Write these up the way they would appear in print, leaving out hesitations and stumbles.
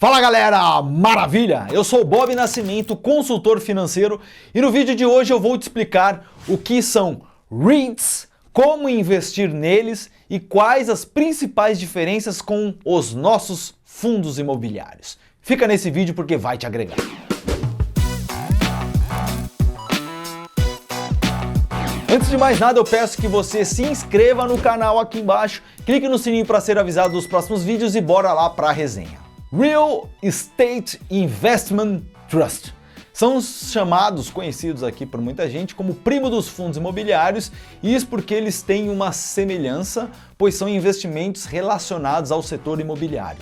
Fala galera, maravilha? Eu sou o Bob Nascimento, consultor financeiro, e no vídeo de hoje eu vou te explicar o que são REITs, como investir neles e quais as principais diferenças com os nossos fundos imobiliários. Fica nesse vídeo porque vai te agregar. Antes de mais nada, eu peço que você se inscreva no canal aqui embaixo, clique no sininho para ser avisado dos próximos vídeos e bora lá para a resenha. Real Estate Investment Trust. São chamados, conhecidos aqui por muita gente, como primo dos fundos imobiliários, e isso porque eles têm uma semelhança, pois são investimentos relacionados ao setor imobiliário.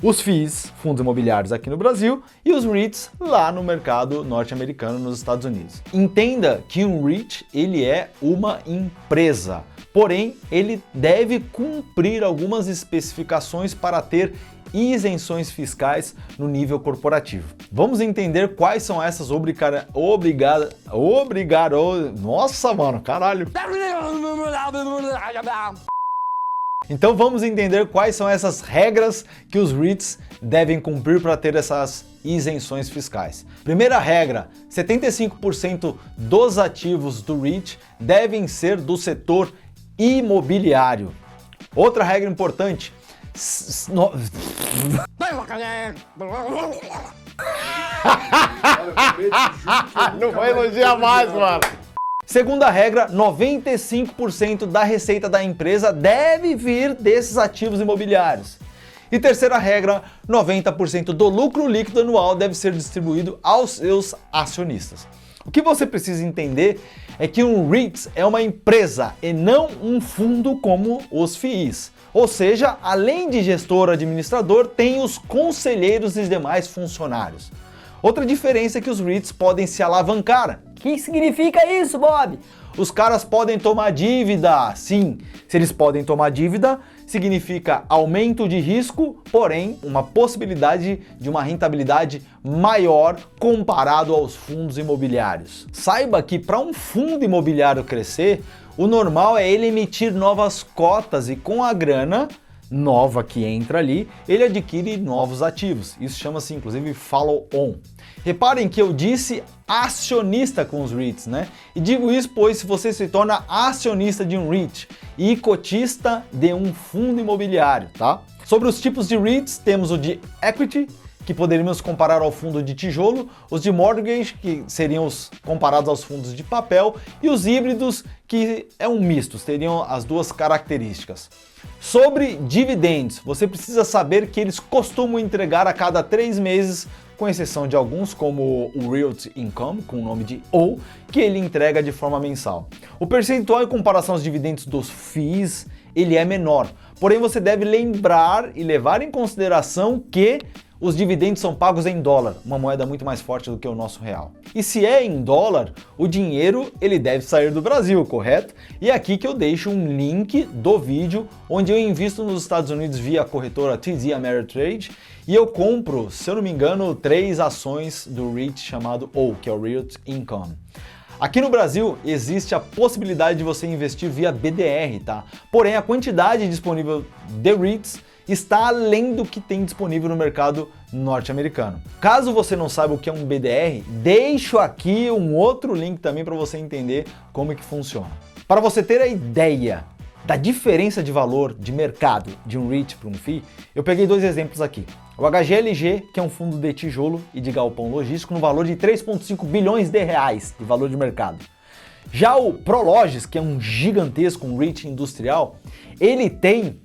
Os FIIs, fundos imobiliários aqui no Brasil, e os REITs lá no mercado norte-americano, nos Estados Unidos. Entenda que um REIT, ele é uma empresa, porém ele deve cumprir algumas especificações para ter isenções fiscais no nível corporativo. Vamos entender quais são essas Nossa, mano, caralho! Então vamos entender quais são essas regras que os REITs devem cumprir para ter essas isenções fiscais. Primeira regra, 75% dos ativos do REIT devem ser do setor imobiliário. Outra regra importante, não vai elogiar mais, mano. Segunda regra, 95% da receita da empresa deve vir desses ativos imobiliários. E terceira regra, 90% do lucro líquido anual deve ser distribuído aos seus acionistas. O que você precisa entender é que um REIT é uma empresa e não um fundo como os FIIs. Ou seja, além de gestor administrador, tem os conselheiros e demais funcionários. Outra diferença é que os REITs podem se alavancar. O que significa isso, Bob? Os caras podem tomar dívida, sim. Se eles podem tomar dívida, significa aumento de risco, porém uma possibilidade de uma rentabilidade maior comparado aos fundos imobiliários. Saiba que para um fundo imobiliário crescer, o normal é ele emitir novas cotas e com a grana nova que entra ali, ele adquire novos ativos. Isso chama-se inclusive follow-on. Reparem que eu disse acionista com os REITs, né? E digo isso pois se você se torna acionista de um REIT e cotista de um fundo imobiliário, tá? Sobre os tipos de REITs, temos o de equity, que poderíamos comparar ao fundo de tijolo, os de mortgage, que seriam os comparados aos fundos de papel, e os híbridos, que é um misto, teriam as duas características. Sobre dividendos, você precisa saber que eles costumam entregar a cada 3 meses, com exceção de alguns, como o Realty Income, com o nome de O, que ele entrega de forma mensal. O percentual em comparação aos dividendos dos FIIs, ele é menor, porém você deve lembrar e levar em consideração que os dividendos são pagos em dólar, uma moeda muito mais forte do que o nosso real. E se é em dólar, o dinheiro ele deve sair do Brasil, correto? E é aqui que eu deixo um link do vídeo onde eu invisto nos Estados Unidos via a corretora TD Ameritrade e eu compro, se eu não me engano, 3 ações do REIT chamado O, que é o Realty Income. Aqui no Brasil existe a possibilidade de você investir via BDR, tá? Porém a quantidade disponível de REITs está além do que tem disponível no mercado norte-americano. Caso você não saiba o que é um BDR, deixo aqui um outro link também para você entender como é que funciona. Para você ter a ideia da diferença de valor de mercado de um REIT para um FII, eu peguei 2 exemplos aqui. O HGLG, que é um fundo de tijolo e de galpão logístico, no valor de 3,5 bilhões de reais de valor de mercado. Já o Prologis, que é um gigantesco REIT industrial, ele tem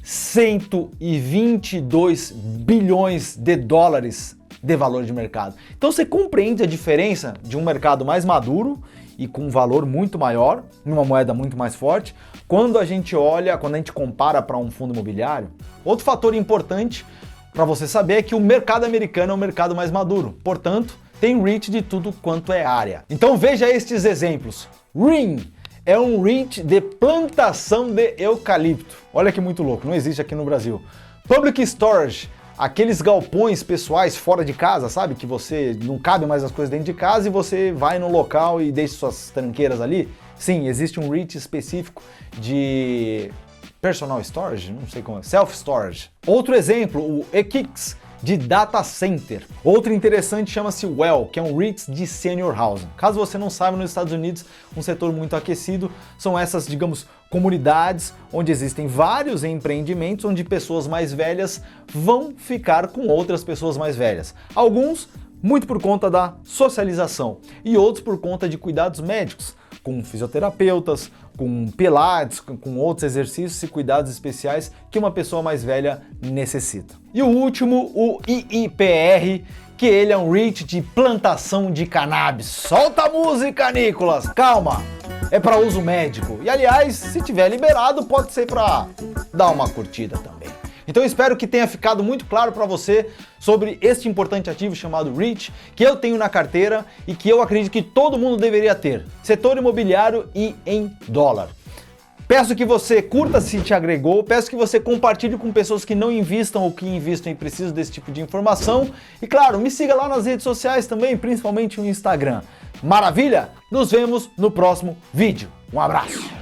122 bilhões de dólares de valor de mercado. Então você compreende a diferença de um mercado mais maduro e com um valor muito maior, numa moeda muito mais forte, quando a gente compara para um fundo imobiliário. Outro fator importante para você saber é que o mercado americano é um mercado mais maduro, portanto, tem REIT de tudo quanto é área. Então veja estes exemplos. REIN é um REIT de plantação de eucalipto. Olha que muito louco, não existe aqui no Brasil. Public Storage, aqueles galpões pessoais fora de casa, sabe? Que você não cabe mais as coisas dentro de casa e você vai no local e deixa suas tranqueiras ali. Sim, existe um REIT específico de personal storage, não sei como é, self-storage. Outro exemplo, o eKicks, de data center. Outro interessante chama-se Well, que é um REITs de senior housing. Caso você não saiba, nos Estados Unidos, um setor muito aquecido são essas, digamos, comunidades onde existem vários empreendimentos onde pessoas mais velhas vão ficar com outras pessoas mais velhas. Alguns muito por conta da socialização e outros por conta de cuidados médicos, com fisioterapeutas, com pilates, com outros exercícios e cuidados especiais que uma pessoa mais velha necessita. E o último, o IIPR, que ele é um REIT de plantação de cannabis. Solta a música, Nicolas! Calma! É para uso médico. E aliás, se tiver liberado, pode ser para dar uma curtida também. Então eu espero que tenha ficado muito claro para você sobre este importante ativo chamado REIT, que eu tenho na carteira e que eu acredito que todo mundo deveria ter. Setor imobiliário e em dólar. Peço que você curta se te agregou, peço que você compartilhe com pessoas que não investam ou que investam e precisam desse tipo de informação. E claro, me siga lá nas redes sociais também, principalmente no Instagram. Maravilha? Nos vemos no próximo vídeo. Um abraço!